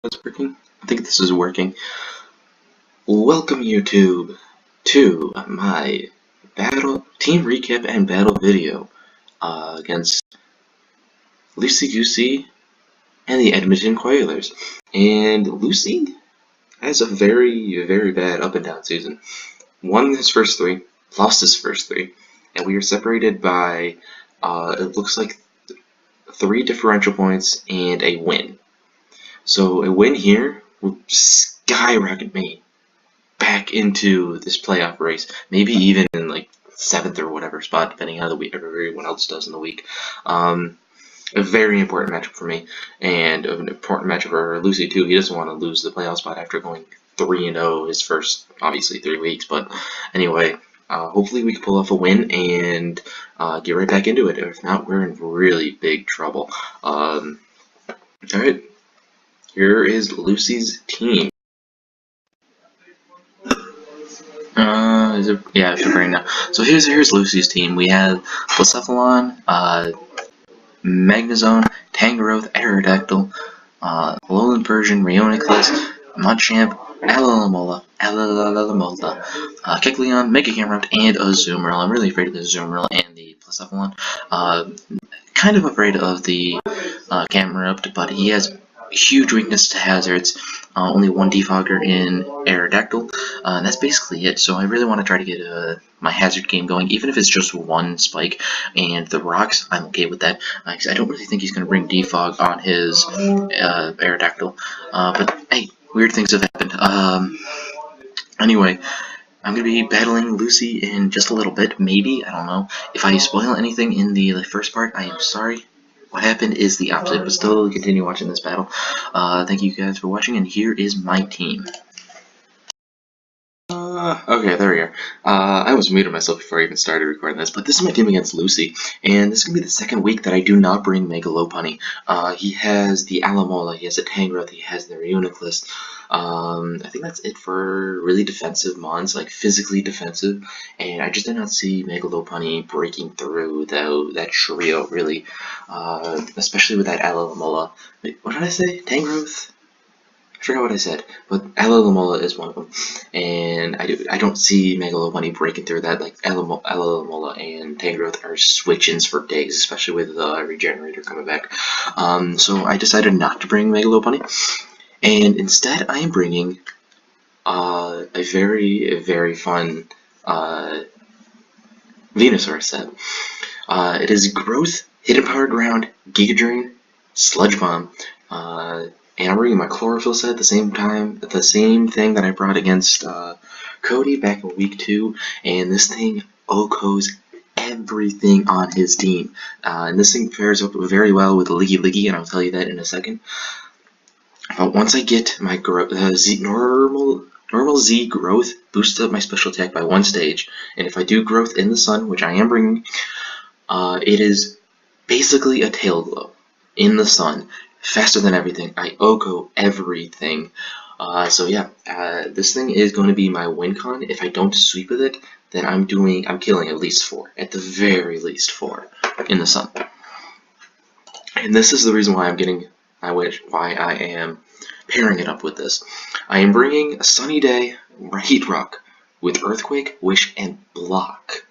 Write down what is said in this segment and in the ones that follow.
It's working. I think this is working. Welcome YouTube to my battle team recap and battle video against Lucy Goosey and the Edmonton Coilers. And Lucy has a very bad up and down season. Won his first three, lost his first three, and we are separated by it looks like 3 differential points and a win. So a win here would skyrocket me back into this playoff race, maybe even in like 7th or whatever spot, depending on how the week everyone else does in the week. A very important matchup for me, and an important matchup for Lucy too. He doesn't want to lose the playoff spot after going 3-0 his first, obviously, 3 weeks. But anyway, hopefully we can pull off a win and get right back into it. If not, we're in really big trouble. All right, here is Lucy's team. Yeah, I should bring it now. So here's Lucy's team. We have Blacephalon, Magnezone, Tangrowth, Aerodactyl, Alolan Persian, Rheoniclus, Machamp, Alomola, Kecleon, Mega Camerupt, and a Azumarill. I'm really afraid of the Azumarill and the Blacephalon. Kind of afraid of the Camerupt, but he has huge weakness to hazards. Only 1 defogger in Aerodactyl, and that's basically it. So I really want to try to get my hazard game going, even if it's just 1 spike. And the rocks, I'm okay with that, because I don't really think he's going to bring defog on his Aerodactyl. But hey, weird things have happened. Anyway, I'm going to be battling Lucy in just a little bit, maybe, I don't know. If I spoil anything in the first part, I am sorry. What happened is the opposite, but still continue watching this battle. Thank you guys for watching, and here is my team. Okay, there we are. I almost muted myself before I even started recording this, but this is my team against Lucy, and this is going to be the second week that I do not bring Megalopunny. He has the Alomola, he has the Tangrowth, he has the Rheoniclus. I think that's it for really defensive mons, like physically defensive, and I just did not see Megalopunny breaking through that trio, really, especially with that Alomola. Wait, what did I say? Tangrowth? I forgot what I said, but Alomola is one of them, and I don't see Megalopunny breaking through that. Like Alomola and Tangrowth are switch-ins for days, especially with the Regenerator coming back. So I decided not to bring Megalopunny, and instead I am bringing a very fun Venusaur set. It is Growth, Hidden Power Ground, Giga Drain, Sludge Bomb. And I'm bringing my Chlorophyll set at the same time, the same thing that I brought against Cody back in week 2, and this thing OHKOs everything on his team. And this thing pairs up very well with Liggy, and I'll tell you that in a second. But once I get my normal Z growth, boosts up my special attack by 1 stage, and if I do growth in the sun, which I am bringing, it is basically a tail glow in the sun. Faster than everything. I OHKO everything. So yeah, this thing is going to be my win con. If I don't sweep with it, then I'm killing at least 4. At the very least 4 in the sun. And this is the reason why why I am pairing it up with this. I am bringing a Sunny Day Heat Rock with Earthquake, Wish, and Block.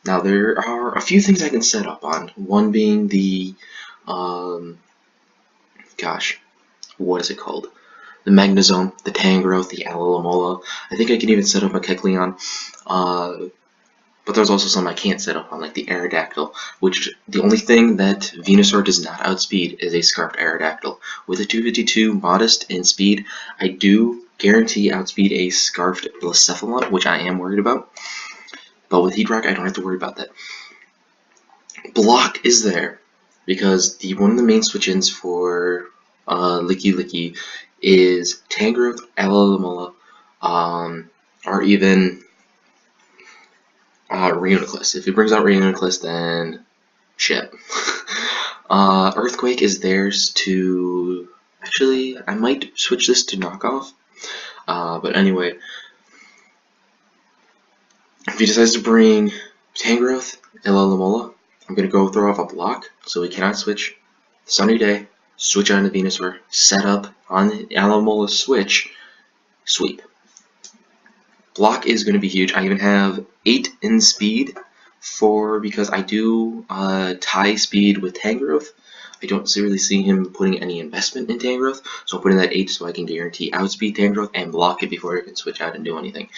Now there are a few things I can set up on. One being the gosh, what is it called? The Magnezone, the Tangrowth, the Alomola. I think I can even set up a Kecleon. But there's also some I can't set up on, like the Aerodactyl, which the only thing that Venusaur does not outspeed is a Scarfed Aerodactyl. With a 252 modest in speed, I do guarantee outspeed a Scarfed Blacephalon, which I am worried about. But with Heatrock, I don't have to worry about that. Block is there, because one of the main switch-ins for Licky is Tangrowth, Alomola, or even Rheoniclus. If he brings out Rheoniclus, then shit. Earthquake is theirs to... Actually, I might switch this to knockoff. But anyway, if he decides to bring Tangrowth, Alomola, I'm going to go throw off a block, so we cannot switch Sunny Day, switch on to Venusaur, set up on the Alomola switch, sweep. Block is going to be huge. I even have 8 in speed because I do tie speed with Tangrowth. I don't really see him putting any investment in Tangrowth, so I'm putting that 8 so I can guarantee outspeed Tangrowth and block it before I can switch out and do anything.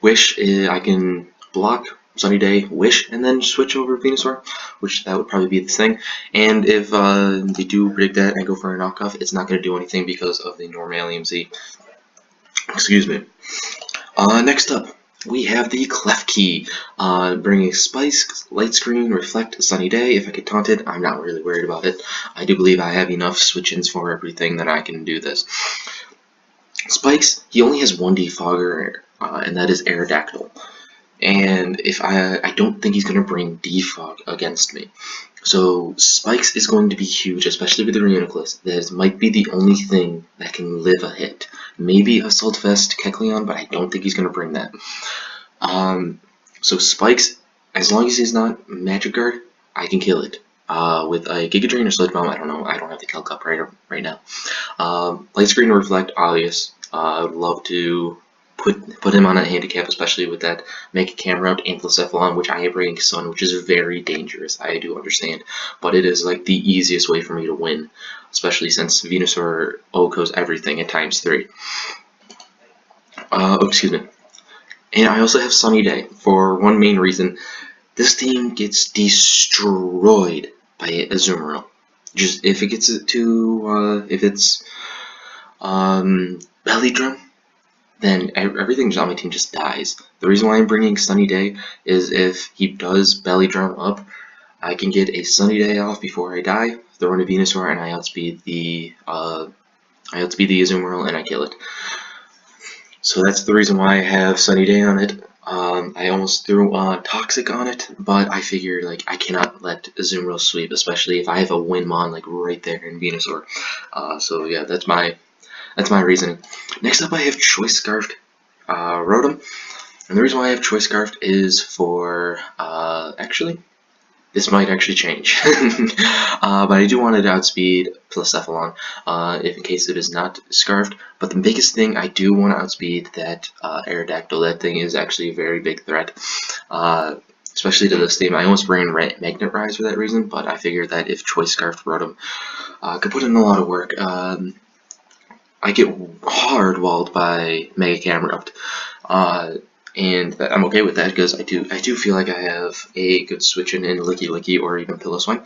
Wish, I can block Sunny Day, Wish, and then switch over Venusaur, which that would probably be the thing. And if they do predict that and I go for a knockoff, it's not going to do anything because of the Normalium Z. Excuse me. Next up, we have the Klefki, bringing Spice, Light Screen, Reflect, Sunny Day. If I get taunted, I'm not really worried about it. I do believe I have enough switch-ins for everything that I can do this. Spikes, he only has one defogger, and that is Aerodactyl. And if I don't think he's going to bring defog against me. So Spikes is going to be huge, especially with the Reuniclus. That might be the only thing that can live a hit. Maybe Assault Vest Kecleon, but I don't think he's going to bring that. So Spikes, as long as he's not Magic Guard, I can kill it. With a Giga Drain or Sludge Bomb, I don't know. I don't have the Calc up right now. Light Screen or Reflect, obvious. I would love to put him on a handicap, especially with that Mega Camera and Blacephalon, which I am bringing Sun, which is very dangerous. I do understand, but it is like the easiest way for me to win, especially since Venusaur OHKOs everything at ×3. Excuse me. And I also have Sunny Day for one main reason. This team gets destroyed by Azumarill. Just if it gets to if it's Belly Drum, then everything on my team just dies. The reason why I'm bringing Sunny Day is if he does Belly Drum up, I can get a Sunny Day off before I die, throw in a Venusaur, and I outspeed the Azumarill and I kill it. So that's the reason why I have Sunny Day on it. I almost threw Toxic on it, but I figured like I cannot let Azumarill sweep, especially if I have a Winmon like right there in Venusaur. So yeah, that's my reasoning. Next up, I have Choice Scarfed Rotom, and the reason why I have Choice Scarfed is for actually, this might actually change, but I do want it to outspeed Blacephalon if in case it is not Scarfed. But the biggest thing, I do want to outspeed that Aerodactyl. That thing is actually a very big threat, especially to this team. I almost ran Magnet Rise for that reason, but I figured that if Choice Scarfed Rotom could put in a lot of work. I get hard walled by Mega Camerupt, and I'm okay with that because I do feel like I have a good switch in Licky Licky or even Pillow-Swine.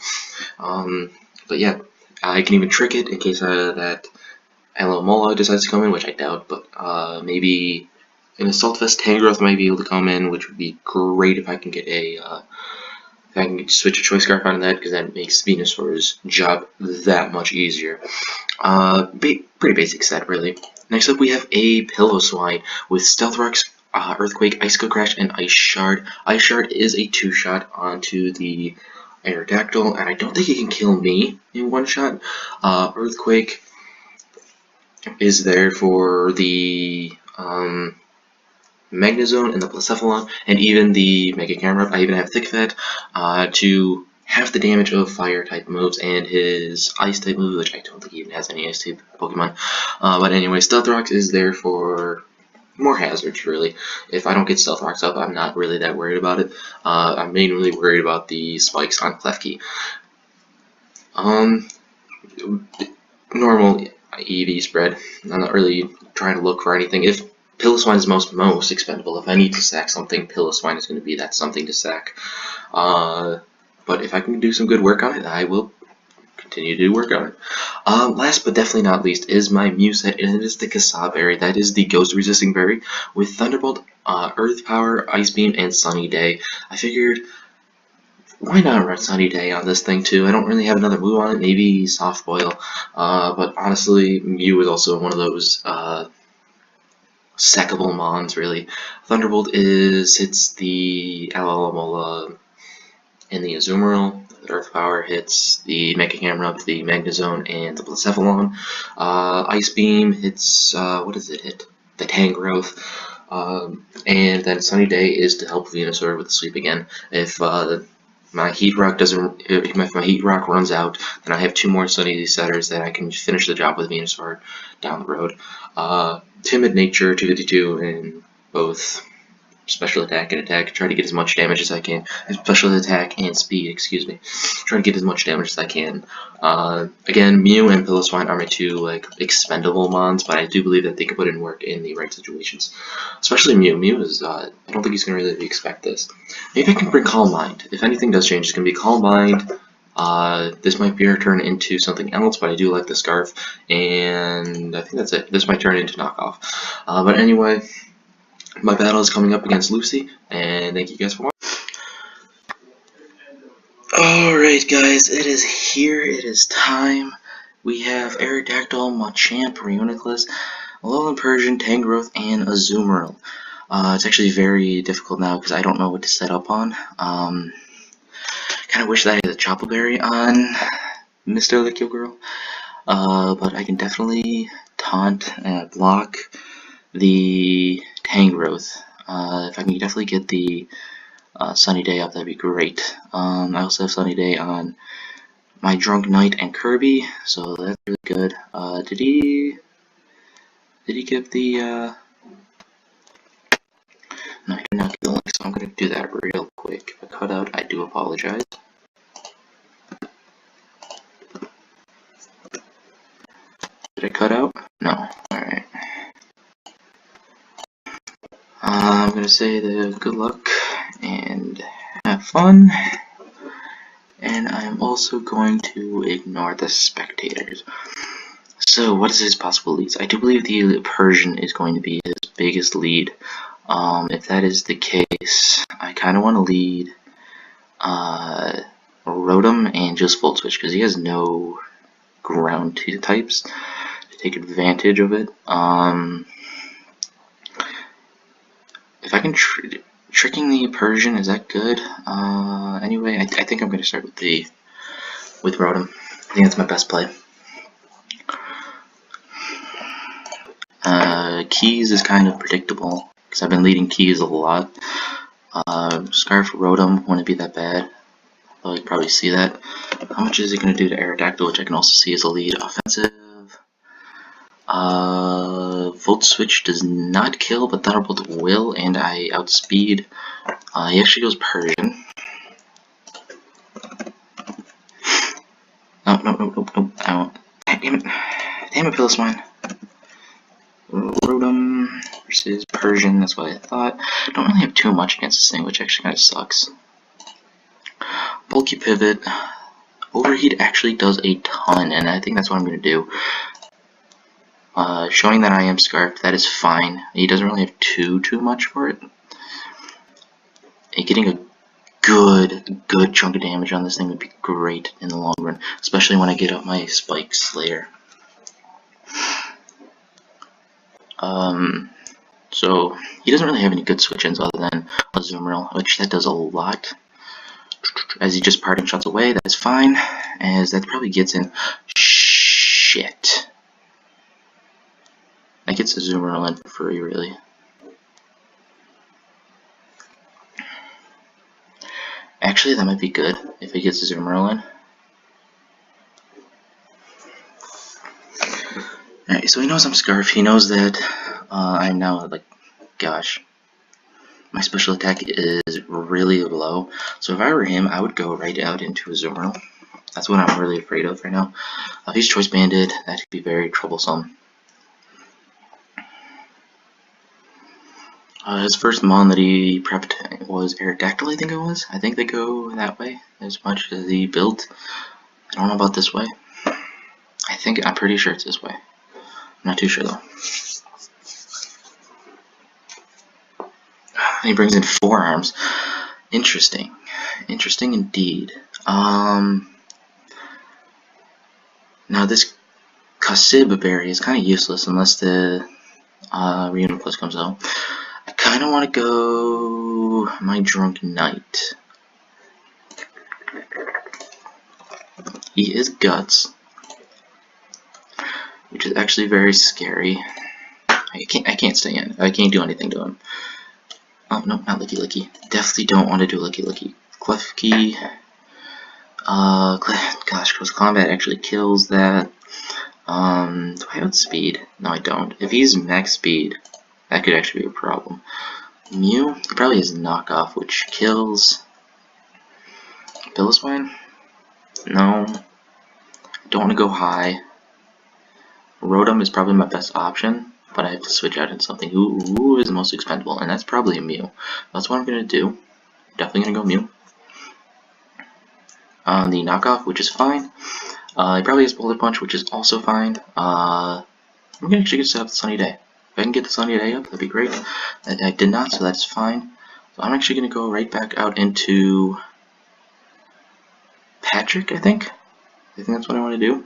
But yeah, I can even trick it in case that Alomola decides to come in, which I doubt, but maybe an Assault Vest Tangrowth might be able to come in, which would be great if I can get if I can switch a Choice Scarf on that, because that makes Venusaur's job that much easier. Pretty basic set, really. Next up, we have a Pillow-Swine with Stealth Rocks, Earthquake, Icicle Crash, and Ice Shard. Ice Shard is a 2-shot onto the Aerodactyl, and I don't think it can kill me in 1 shot. Earthquake is there for the Magnezone and the Blacephalon, and even the Mega Camerupt. I even have Thick Fat to half the damage of Fire-type moves and his Ice-type moves, which I don't think he even has any Ice-type Pokemon. But anyway, Stealth Rocks is there for more hazards, really. If I don't get Stealth Rocks up, I'm not really that worried about it. I'm mainly worried about the spikes on Klefki. Normal EV spread. I'm not really trying to look for anything. If Pillow-Swine is most expendable, if I need to sack something, Pillow-Swine is going to be that something to sack. But if I can do some good work on it, I will continue to do work on it. Last but definitely not least is my Muse set, and it is the Kasab Berry. That is the Ghost Resisting Berry with Thunderbolt, Earth Power, Ice Beam, and Sunny Day. I figured, why not run Sunny Day on this thing too? I don't really have another move on it, maybe Soft Boil. But honestly, Mew is also one of those sackable mons, really. Thunderbolt hits the Alomola and the Azumarill. Earth Power hits the Mega Camerupt, the Magnezone, and the Blacephalon. Ice Beam hits, what does it hit? The Tangrowth. And then Sunny Day is to help Venusaur with the sweep again. If my heat rock doesn't, if my heat rock runs out, then I have 2 more Sunny setters that I can finish the job with Venusaur down the road. Timid nature, 252 in both special attack and attack. Try to get as much damage as I can. Special attack and speed, excuse me. Try to get as much damage as I can. Again, Mew and Piloswine are my 2 like expendable mons, but I do believe that they can put in work in the right situations. Especially Mew. Mew is I don't think he's gonna really expect this. Maybe I can bring Calm Mind. If anything does change, it's gonna be Calm Mind. This might be our turn into something else, but I do like the Scarf, and I think that's it. This might turn into Knockoff. But anyway, my battle is coming up against Lucy, and thank you guys for watching. Alright guys, it is here, it is time. We have Aerodactyl, Machamp, Reuniclus, Alolan Persian, Tangrowth, and Azumarill. It's actually very difficult now because I don't know what to set up on. Kind of wish that I had a Chople Berry on Mr. Lickyo Girl. But I can definitely taunt and block the Tangrowth. If I can definitely get the Sunny Day up, that'd be great. I also have Sunny Day on my Drunk Knight and Kirby, so that's really good. Did he give the no, he did not give the link, so I'm gonna do that real quick. If I cut out, I do apologize. Did I cut out? No. Alright. I'm gonna say the good luck and have fun. And I'm also going to ignore the spectators. So, what is his possible leads? I do believe the Persian is going to be his biggest lead. If that is the case, I kind of want to lead Rotom and just Volt Switch because he has no ground types to take advantage of it. If I can tricking the Persian, is that good? Anyway, I think I'm going to start with Rotom. I think that's my best play. Keys is kind of predictable because I've been leading Keys a lot. Scarf Rotom wouldn't be that bad. Though you probably see that. How much is it going to do to Aerodactyl, which I can also see as a lead? Offensive. Volt Switch does not kill, but Thunderbolt will, and I outspeed. He actually goes Persian. No. Ow. Damn it, Piloswine. Rotom versus Persian, that's what I thought. I don't really have too much against this thing, which actually kind of sucks. Bulky Pivot. Overheat actually does a ton, and I think that's what I'm going to do. Showing that I am Scarfed, that is fine. He doesn't really have too much for it. And getting a good chunk of damage on this thing would be great in the long run, especially when I get up my Spike Slayer. So he doesn't really have any good switch-ins other than Azumarill, which that does a lot. As he just parting shots away, that's fine, as that probably gets in. Shit. That gets Azumarill in for free, really. Actually, that might be good if it gets Azumarill in. Alright, so he knows I'm Scarf. He knows that I'm now, like, gosh, my special attack is really low. So if I were him, I would go right out into Azumarill. That's what I'm really afraid of right now. If he's Choice Banded, that could be very troublesome. His first mon that he prepped was Aerodactyl, I think it was. I think they go that way as much as he built. I don't know about this way. I'm pretty sure it's this way. I'm not too sure though. He brings in 4 arms. Interesting. Interesting indeed. Now this Kasib berry is kind of useless unless the Reuniclus comes out. I kind of want to go my Drunk Knight. He is Guts, which is actually very scary. I can't stay in. I can't do anything to him. Oh no, not Licky Licky. Definitely don't want to do Licky Licky. Klefki. Gosh, because combat actually kills that. Do I outspeed? No, I don't. If he's max speed, that could actually be a problem. Mew, he probably has knockoff, which kills. Pilliswine? No. Don't want to go high. Rotom is probably my best option, but I have to switch out into something. Who is the most expendable? And that's probably a Mew. That's what I'm going to do. Definitely going to go Mew. The knockoff, which is fine. He probably has Boulder Punch, which is also fine. I'm going to actually get set up the Sunny Day. If I can get the Sunny Day up, that'd be great. I did not, so that's fine. So I'm actually going to go right back out into Patrick, I think. I think that's what I want to do.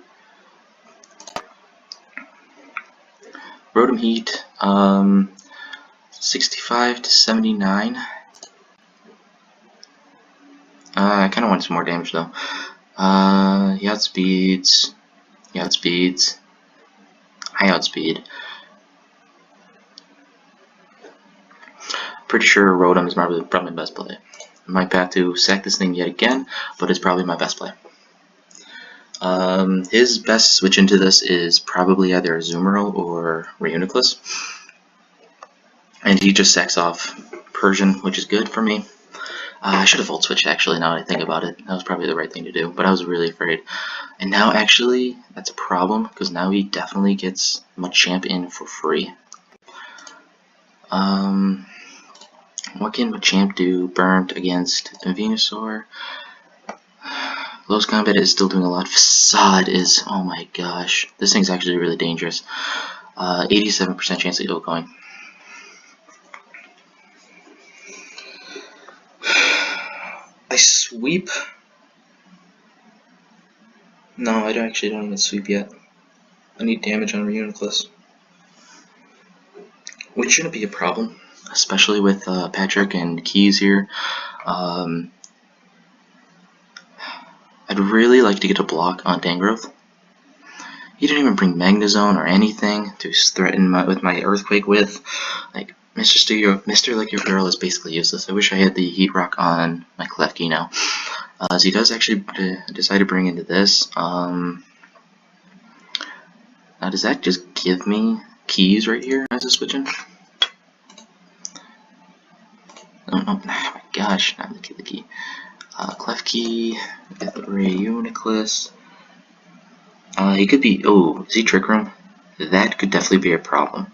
Rotom Heat, 65 to 79. I kind of want some more damage though. He outspeeds. He outspeeds. I outspeed. Pretty sure Rotom is probably my best play. I might have to sack this thing yet again, but it's probably my best play. His best switch into this is probably either Azumarill or Reuniclus. And he just sacks off Persian, which is good for me. I should have volt switched actually, now that I think about it. That was probably the right thing to do, but I was really afraid. And now actually, that's a problem, because now he definitely gets Machamp in for free. What can Machamp do? Burnt against Venusaur. Close Combat is still doing a lot. Facade is, oh my gosh. This thing's actually really dangerous. 87% chance of going. I sweep. No, I actually don't even sweep yet. I need damage on Reuniclus, which shouldn't be a problem, especially with Patrick and Keys here. I'd really like to get a block on Tangrowth. He didn't even bring Magnezone or anything to threaten with my Earthquake with. Like, Mr. Like Your Girl is basically useless. I wish I had the Heat Rock on my Klefki now. So he does actually decide to bring into this. Now does that just give me Keys right here as a switch in? Oh my gosh, not the key. Klefki with Reuniclus. He could be. Oh, is he Trick Room? That could definitely be a problem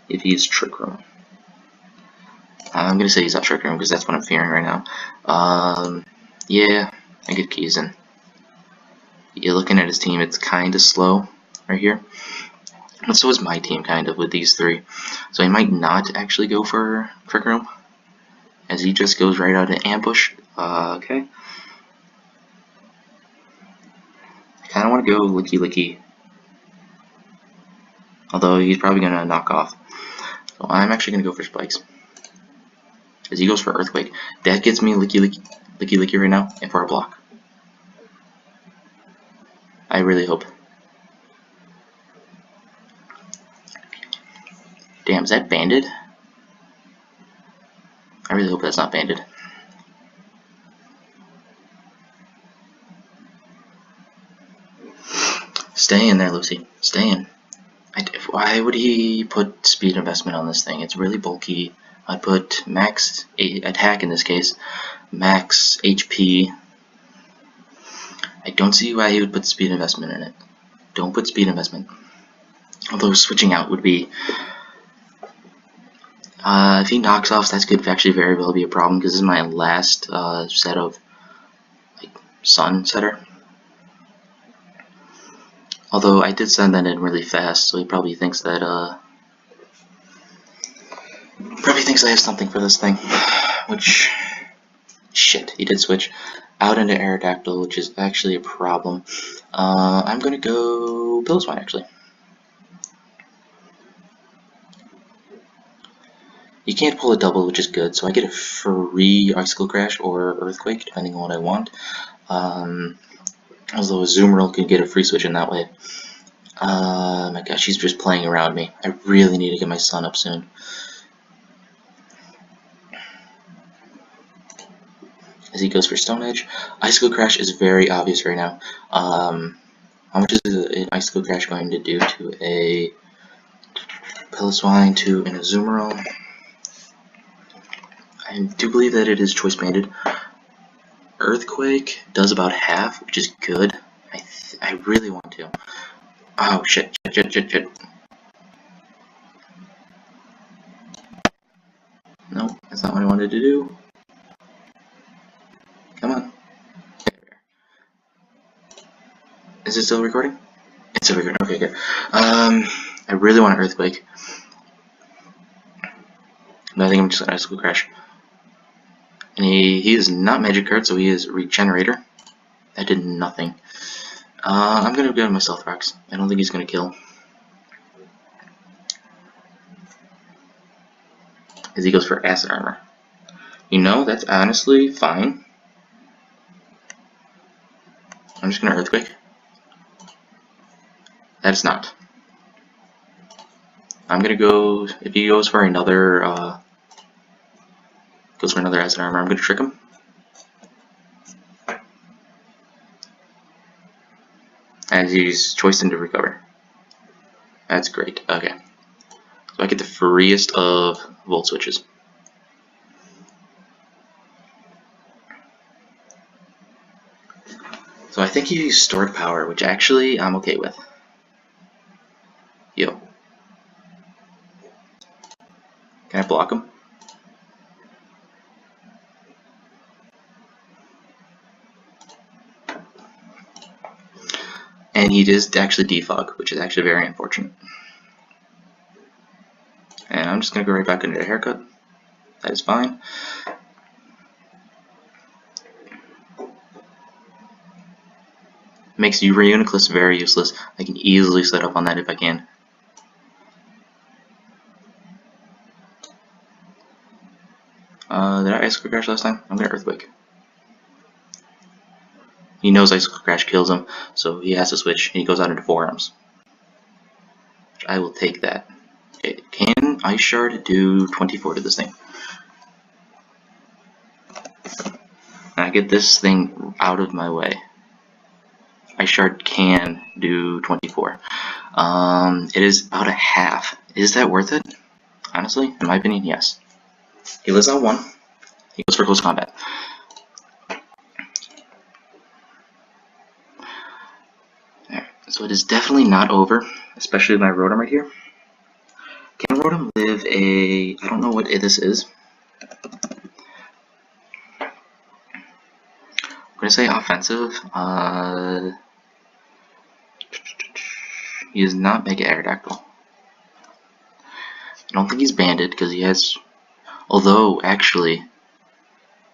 if he's Trick Room. I'm gonna say he's not Trick Room because that's what I'm fearing right now. Yeah, I get Keys in. You're looking at his team; it's kind of slow right here. But so is my team, kind of, with these three. So he might not actually go for Trick Room, as he just goes right out of ambush. Okay. I kind of want to go Licky. Although he's probably going to knock off. So I'm actually going to go for Spikes. As he goes for Earthquake. That gets me Licky right now, and for a block. I really hope. Damn, is that banded? I really hope that's not banded. Stay in there, Lucy. Stay in. Why would he put speed investment on this thing? It's really bulky. I'd put max attack in this case, max HP. I don't see why he would put speed investment in it. Don't put speed investment. Although switching out would be... if he knocks off, that could actually very well be a problem, because this is my last set of Sun setter. Although I did send that in really fast, so he probably thinks that I have something for this thing. Which, shit, he did switch out into Aerodactyl, which is actually a problem. I'm gonna go Pilliswine actually. You can't pull a double, which is good, so I get a free Icicle Crash or Earthquake, depending on what I want. Although Azumarill could get a free switch in that way. My gosh, she's just playing around me. I really need to get my Sun up soon. as he goes for Stone Edge. Icicle Crash is very obvious right now. How much is an Icicle Crash going to do to a Piloswine, to an Azumarill? I do believe that it is choice banded. Earthquake does about half, which is good. I really want to. Oh shit. No, that's not what I wanted to do. Come on. Is it still recording? It's still recording. Okay, good. I really want an Earthquake. But I think I'm just gonna Icicle Crash. And he is not Magic Card, so he is Regenerator. That did nothing. I'm gonna go to my Stealth Rocks. I don't think he's gonna kill. As he goes for Acid Armor. You know, that's honestly fine. I'm just gonna Earthquake. That's not. I'm gonna go, if he goes for another Acid Armor, I'm gonna trick him. As he's choiced into Recover. That's great. Okay. So I get the freest of Volt Switches. So I think he used Stored Power, which actually I'm okay with. Yo. Can I block him? And he does actually defog, which is actually very unfortunate. And I'm just going to go right back into the Haircut. That is fine. Makes Reuniclus very useless. I can easily set up on that if I can. Did I Icicle Crash last time? I'm going to Earthquake. He knows Icicle Crash kills him, so he has to switch, and he goes out into Forearms. I will take that. Okay, can Ice Shard do 24 to this thing? Now get this thing out of my way. Ice Shard can do 24. It is about a half. Is that worth it? Honestly, in my opinion, yes. He lives on 1. He goes for Close Combat. So it is definitely not over, especially with my Rotom right here. Can Rotom live a... I don't know what this is. I'm going to say offensive. He is not Mega Aerodactyl. I don't think he's banded because he has... Although, actually,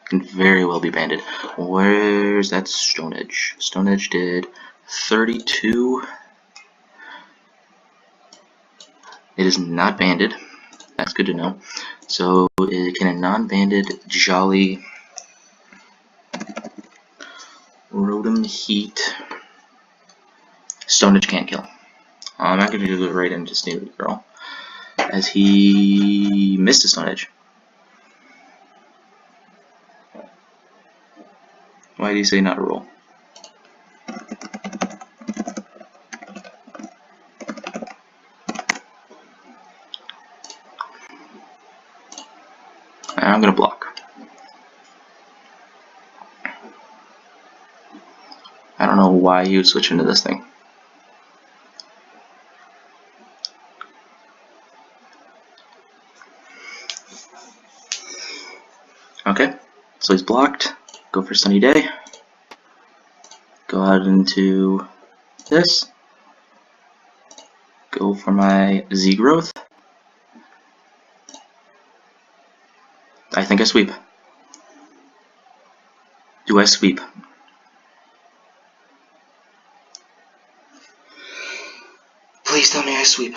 can very well be banded. Where's that Stone Edge? Stone Edge did 32. It is not banded. That's good to know. So, can a non-banded Jolly Rotom Heat Stone Edge can't kill? I'm not going to do it right into Sneaky Girl, as he missed a Stone Edge. Why do you say not a roll? I'm going to block. I don't know why he would switch into this thing. Okay, so he's blocked. Go for Sunny Day. Go out into this. Go for my Z Growth. I think I sweep. Do I sweep? Please tell me I sweep.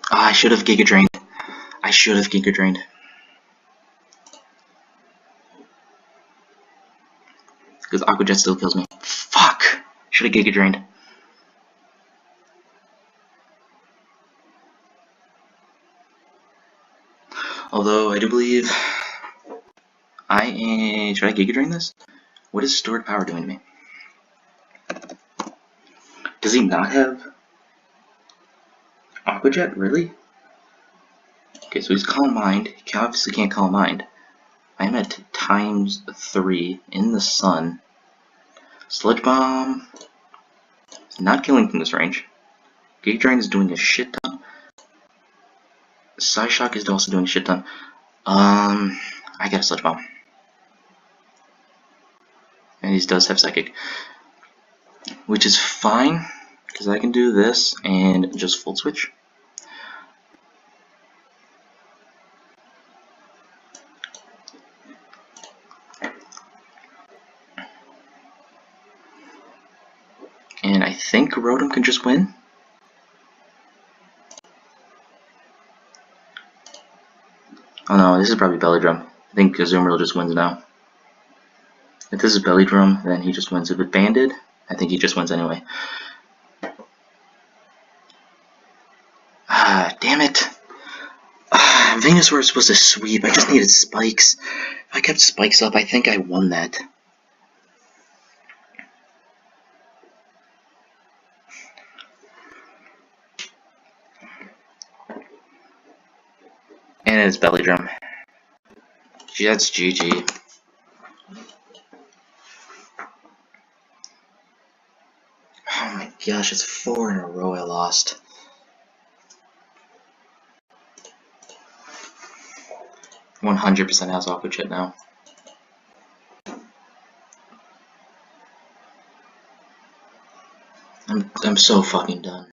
Oh, I should have Giga Drained. I should have Giga Drained. because Aqua Jet still kills me. Fuck! Should have Giga Drained. Although, I do believe... Should I Giga Drain this? What is Stored Power doing to me? Does he not have... Aqua Jet? Really? Okay, so he's Calm Mind. He obviously can't Calm Mind. I'm at ×3 in the sun. Sludge Bomb... not killing from this range. Giga Drain is doing a shit ton. Psyshock is also doing a shit ton. I got a Sludge Bomb. And he does have Psychic. Which is fine, because I can do this and just Full Switch. And I think Rotom can just win. Oh no, this is probably Belly Drum. I think Azumarill just wins now. If this is Belly Drum, then he just wins. If it's Banded, I think he just wins anyway. Ah, damn it. Venusaur was supposed to sweep. I just needed spikes. If I kept spikes up, I think I won that. And it's Belly Drum. That's GG. Oh my gosh, it's 4 in a row I lost. %100% has Aqua Jet now. I'm so fucking done.